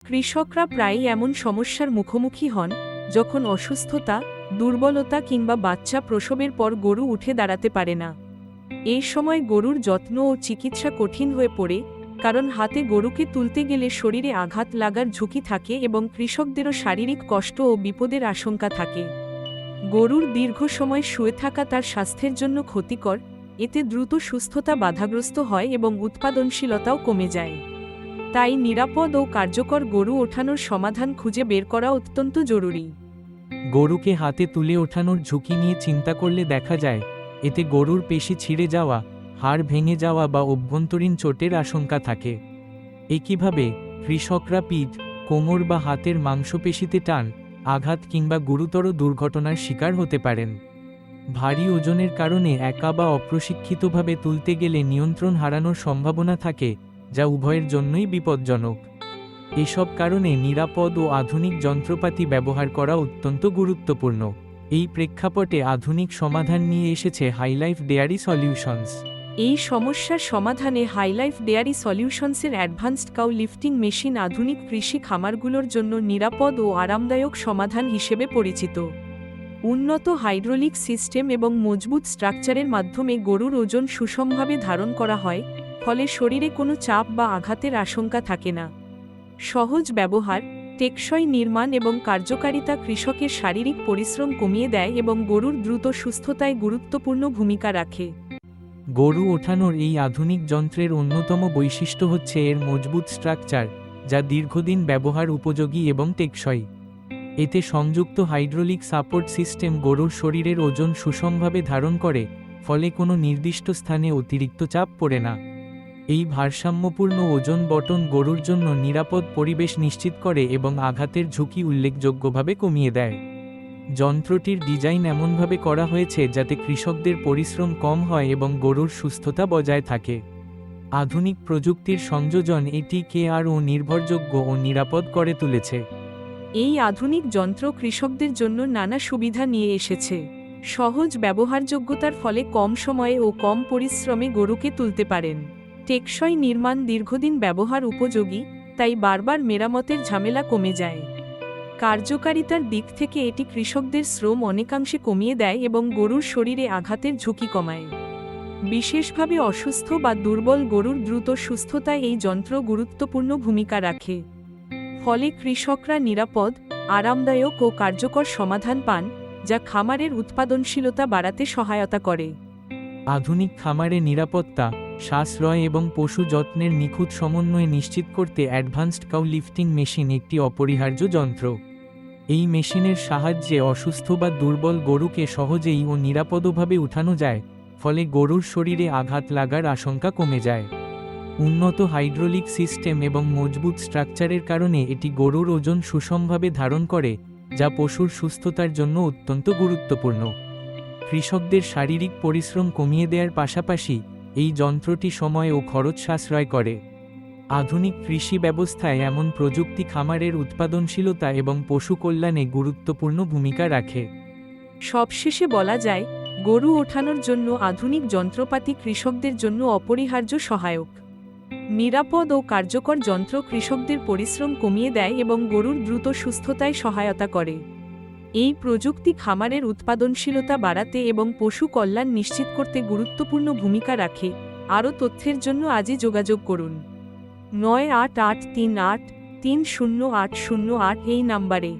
কৃষকরা প্রায়ই এমন সমস্যার মুখোমুখি হন যখন অসুস্থতা, দুর্বলতা কিংবা বাচ্চা প্রসবের পর গরু উঠে দাঁড়াতে পারে না। এই সময় গরুর যত্ন ও চিকিৎসা কঠিন হয়ে পড়ে, কারণ হাতে গরুকে তুলতে গেলে শরীরে আঘাত লাগার ঝুঁকি থাকে এবং কৃষকদেরও শারীরিক কষ্ট ও বিপদের আশঙ্কা থাকে। গরুর দীর্ঘ সময় শুয়ে থাকা তার স্বাস্থ্যের জন্য ক্ষতিকর, এতে দ্রুত সুস্থতা বাধাগ্রস্ত হয় এবং উৎপাদনশীলতাও কমে যায়। তাই নিরাপদ ও কার্যকর গরু ওঠানোর সমাধান খুঁজে বের করা অত্যন্ত জরুরি। গরুকে হাতে তুলে ওঠানোর ঝুঁকি নিয়ে চিন্তা করলে দেখা যায় এতে গরুর পেশি ছিঁড়ে যাওয়া, হাড় ভেঙে যাওয়া বা অভ্যন্তরীণ চোটের আশঙ্কা থাকে। একইভাবে কৃষকরা পিঠ, কোমর বা হাতের মাংসপেশিতে টান, আঘাত কিংবা গুরুতর দুর্ঘটনার শিকার হতে পারেন। ভারী ওজনের কারণে একা বা অপ্রশিক্ষিতভাবে তুলতে গেলে নিয়ন্ত্রণ হারানোর সম্ভাবনা থাকে, যা উভয়ের জন্যই বিপজ্জনক। এসব কারণে নিরাপদ ও আধুনিক যন্ত্রপাতি ব্যবহার করা অত্যন্ত গুরুত্বপূর্ণ। এই প্রেক্ষাপটে আধুনিক সমাধান নিয়ে এসেছে হাইলাইফ ডেয়ারি সলিউশনস। এই সমস্যার সমাধানে হাইলাইফ ডেয়ারি সলিউশনসের অ্যাডভান্সড কাউ লিফটিং মেশিন আধুনিক কৃষি খামারগুলোর জন্য নিরাপদ ও আরামদায়ক সমাধান হিসেবে পরিচিত। উন্নত হাইড্রোলিক সিস্টেম এবং মজবুত স্ট্রাকচারের মাধ্যমে গরুর ওজন সুষমভাবে ধারণ করা হয়, ফলে শরীরে কোনো চাপ বা আঘাতের আশঙ্কা থাকে না। সহজ ব্যবহার, টেকসই নির্মাণ এবং কার্যকারিতা কৃষকের শারীরিক পরিশ্রম কমিয়ে দেয় এবং গরুর দ্রুত সুস্থতায় গুরুত্বপূর্ণ ভূমিকা রাখে। গরু ওঠানোর এই আধুনিক যন্ত্রের অন্যতম বৈশিষ্ট্য হচ্ছে এর মজবুত স্ট্রাকচার, যা দীর্ঘদিন ব্যবহার উপযোগী এবং টেকসই। এতে সংযুক্ত হাইড্রোলিক সাপোর্ট সিস্টেম গরুর শরীরের ওজন সুষমভাবে ধারণ করে, ফলে কোনো নির্দিষ্ট স্থানে অতিরিক্ত চাপ পড়ে না। এই ভারসাম্যপূর্ণ ওজন বটন গরুর জন্য নিরাপদ পরিবেশ নিশ্চিত করে এবং আঘাতের ঝুঁকি উল্লেখযোগ্যভাবে কমিয়ে দেয়। যন্ত্রটির ডিজাইন এমনভাবে করা হয়েছে যাতে কৃষকদের পরিশ্রম কম হয় এবং গরুর সুস্থতা বজায় থাকে। আধুনিক প্রযুক্তির সংযোজন এটিকে আরও নির্ভরযোগ্য ও নিরাপদ করে তুলেছে। এই আধুনিক যন্ত্র কৃষকদের জন্য নানা সুবিধা নিয়ে এসেছে। সহজ ব্যবহারযোগ্যতার ফলে কম সময়ে ও কম পরিশ্রমে গরুকে তুলতে পারেন। টেকসই নির্মাণ দীর্ঘদিন ব্যবহার উপযোগী, তাই বারবার মেরামতের ঝামেলা কমে যায়। কার্যকারিতার দিক থেকে এটি কৃষকদের শ্রম অনেকাংশে কমিয়ে দেয় এবং গরুর শরীরে আঘাতের ঝুঁকি কমায়। বিশেষভাবে অসুস্থ বা দুর্বল গরুর দ্রুত সুস্থতায় এই যন্ত্র গুরুত্বপূর্ণ ভূমিকা রাখে। ফলে কৃষকরা নিরাপদ, আরামদায়ক ও কার্যকর সমাধান পান, যা খামারের উৎপাদনশীলতা বাড়াতে সহায়তা করে। আধুনিক খামারে নিরাপত্তা, সাশ্রয় এবং পশু যত্নের নিখুঁত সমন্বয় নিশ্চিত করতে অ্যাডভান্সড কাউ লিফটিং মেশিন একটি অপরিহার্য যন্ত্র। এই মেশিনের সাহায্যে অসুস্থ বা দুর্বল গরুকে সহজেই ও নিরাপদভাবে উঠানো যায়, ফলে গরুর শরীরে আঘাত লাগার আশঙ্কা কমে যায়। উন্নত হাইড্রোলিক সিস্টেম এবং মজবুত স্ট্রাকচারের কারণে এটি গরুর ওজন সুষমভাবে ধারণ করে, যা পশুর সুস্থতার জন্য অত্যন্ত গুরুত্বপূর্ণ। কৃষকদের শারীরিক পরিশ্রম কমিয়ে দেওয়ার পাশাপাশি এই যন্ত্রটি সময় ও খরচ সাশ্রয় করে। আধুনিক কৃষি ব্যবস্থায় এমন প্রযুক্তি খামারের উৎপাদনশীলতা এবং পশু কল্যাণে গুরুত্বপূর্ণ ভূমিকা রাখে। সবশেষে বলা যায়, গরু ওঠানোর জন্য আধুনিক যন্ত্রপাতি কৃষকদের জন্য অপরিহার্য সহায়ক। নিরাপদ ও কার্যকর যন্ত্র কৃষকদের পরিশ্রম কমিয়ে দেয় এবং গরুর দ্রুত সুস্থতায় সহায়তা করে। এই প্রযুক্তি খামারের উৎপাদনশীলতা বাড়াতে এবং পশু কল্যাণ নিশ্চিত করতে গুরুত্বপূর্ণ ভূমিকা রাখে। আরও তথ্যের জন্য আজই যোগাযোগ করুন 9883830808 এই নাম্বারে।